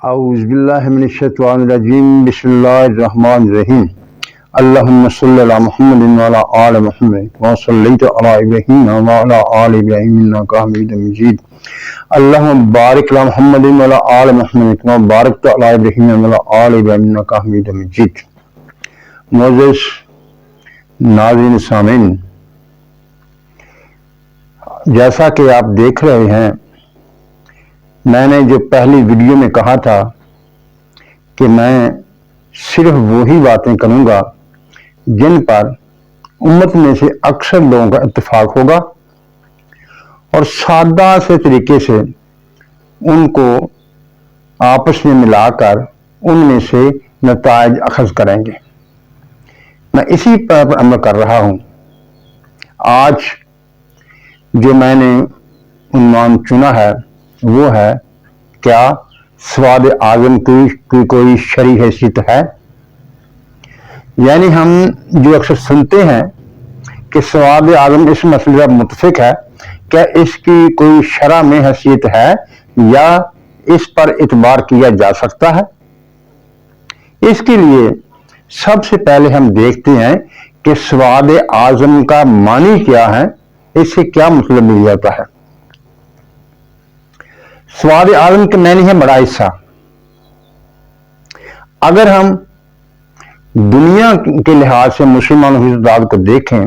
اعوذ باللہ من الشیطان الرجیم بسم اللہ الرحمن الرحیم اللہم صلی علی محمد وعلی آل محمد کما صلیت علی ابراہیم وعلی آل ابراہیم انک حمید مجید اللہم بارک علی محمد وعلی آل محمد کما بارکت علی ابراہیم وعلی آل ابراہیم انک حمید مجید۔ معزز ناظرین سامعین، جیسا کہ آپ دیکھ رہے ہیں، میں نے جو پہلی ویڈیو میں کہا تھا کہ میں صرف وہی باتیں کروں گا جن پر امت میں سے اکثر لوگوں کا اتفاق ہوگا اور سادہ سے طریقے سے ان کو آپس میں ملا کر ان میں سے نتائج اخذ کریں گے۔ میں اسی پر عمل کر رہا ہوں۔ آج جو میں نے عنوان چنا ہے وہ ہے، کیا سواد اعظم کی کوئی شرعی حیثیت ہے؟ یعنی ہم جو اکثر سنتے ہیں کہ سواد اعظم اس مسئلے پر متفق ہے، کیا اس کی کوئی شرع میں حیثیت ہے یا اس پر اعتبار کیا جا سکتا ہے؟ اس کے لیے سب سے پہلے ہم دیکھتے ہیں کہ سواد اعظم کا معنی کیا ہے، اس سے کیا مطلب مل جاتا ہے۔ سواد اعظم کے معنی ہے بڑا حصہ۔ اگر ہم دنیا کے لحاظ سے مسلمانوں کی تعداد کو دیکھیں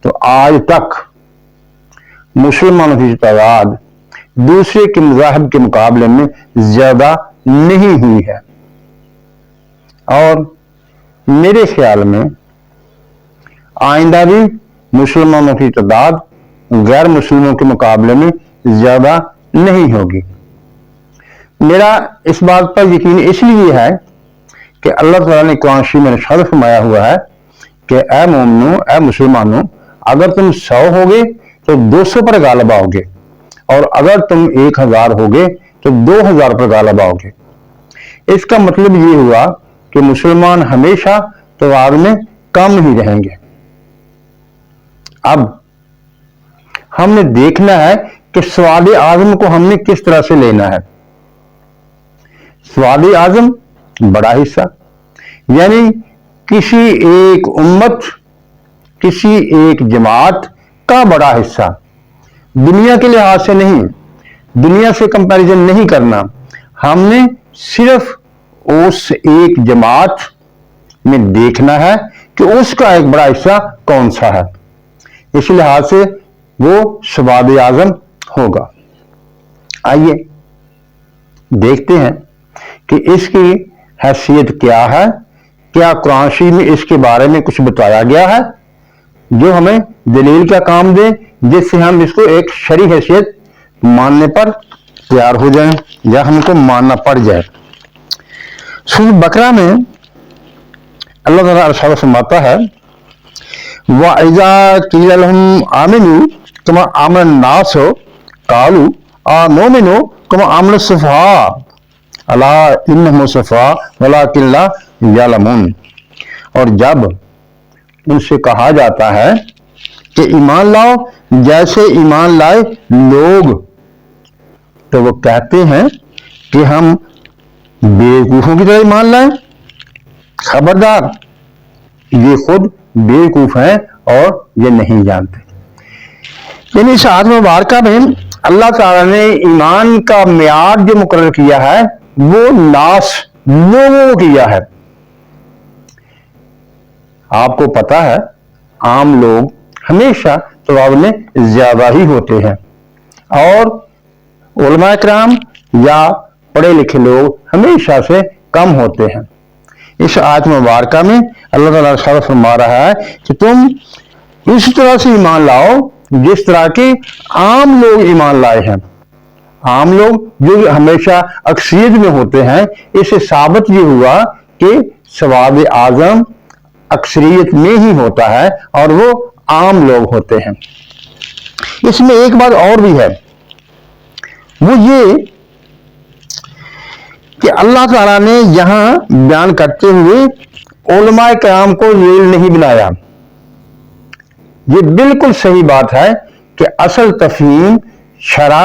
تو آج تک مسلمانوں کی تعداد دوسرے کے مذاہب کے مقابلے میں زیادہ نہیں ہوئی ہے، اور میرے خیال میں آئندہ بھی مسلمانوں کی تعداد غیر مسلموں کے مقابلے میں زیادہ نہیں ہوگی۔ میرا اس بات پر یقین اس لیے ہے کہ اللہ تعالیٰ نے قرآن شریف میں ارشاد فرمایا ہوا ہے کہ اے مومنو، اے مسلمانوں، اگر تم 100 ہوگے تو 200 پر غالب آؤ گے، اور اگر تم 1000 ہوگے تو 2000 پر غالب آؤ گے۔ اس کا مطلب یہ ہوا کہ مسلمان ہمیشہ تعداد میں کم ہی رہیں گے۔ اب ہم نے دیکھنا ہے کہ سواد اعظم کو ہم نے کس طرح سے لینا ہے۔ سواد اعظم بڑا حصہ، یعنی کسی ایک امت، کسی ایک جماعت کا بڑا حصہ، دنیا کے لحاظ سے نہیں، دنیا سے کمپیریزن نہیں کرنا، ہم نے صرف اس ایک جماعت میں دیکھنا ہے کہ اس کا ایک بڑا حصہ کون سا ہے، اس لحاظ سے وہ سواد اعظم ہوگا۔ آئیے دیکھتے ہیں کہ اس کی حیثیت کیا ہے۔ کیا قرآن شریف میں اس کے بارے میں کچھ بتایا گیا ہے جو ہمیں دلیل کا کام دے، جس سے ہم اس کو ایک شرعی حیثیت ماننے پر تیار ہو جائیں یا ہم کو ماننا پڑ جائے۔ سورۃ بقرہ میں اللہ تعالیٰ ارشاد فرماتا ہے، وَإِذَا قِيلَ لَهُمْ آمِنُوا كَمَا آمَنَ النَّاسُ قَالُوا أَنُؤْمِنُ كَمَا آمَنَ السُّفَهَاءُ أَلَا إِنَّهُمُ السُّفَهَاءُ وَلَكِنْ لَا يَعْلَمُونَ۔ اور جب ان سے کہا جاتا ہے کہ ایمان لاؤ جیسے ایمان لائے لوگ، تو وہ کہتے ہیں کہ ہم بیوقوفوں کی طرح ایمان لائیں۔ خبردار، یہ خود بیوقوف ہیں اور یہ نہیں جانتے۔ یعنی اس آیت مبارکہ میں اللہ تعالیٰ نے ایمان کا معیار جو مقرر کیا ہے وہ ناس، لوگوں کو کیا ہے۔ آپ کو پتا ہے عام لوگ ہمیشہ تعداد میں زیادہ ہی ہوتے ہیں، اور علماء کرام یا پڑھے لکھے لوگ ہمیشہ سے کم ہوتے ہیں۔ اس آیت مبارکہ میں اللہ تعالیٰ ارشاد فرما رہا ہے کہ تم اس طرح سے ایمان لاؤ جس طرح کے عام لوگ ایمان لائے ہیں۔ عام لوگ جو ہمیشہ اکثریت میں ہوتے ہیں، اس سے ثابت یہ ہوا کہ سواد اعظم اکثریت میں ہی ہوتا ہے اور وہ عام لوگ ہوتے ہیں۔ اس میں ایک بات اور بھی ہے، وہ یہ کہ اللہ تعالیٰ نے یہاں بیان کرتے ہوئے علماء کرام کو ذیل نہیں بنایا۔ یہ بالکل صحیح بات ہے کہ اصل تفہیم شرع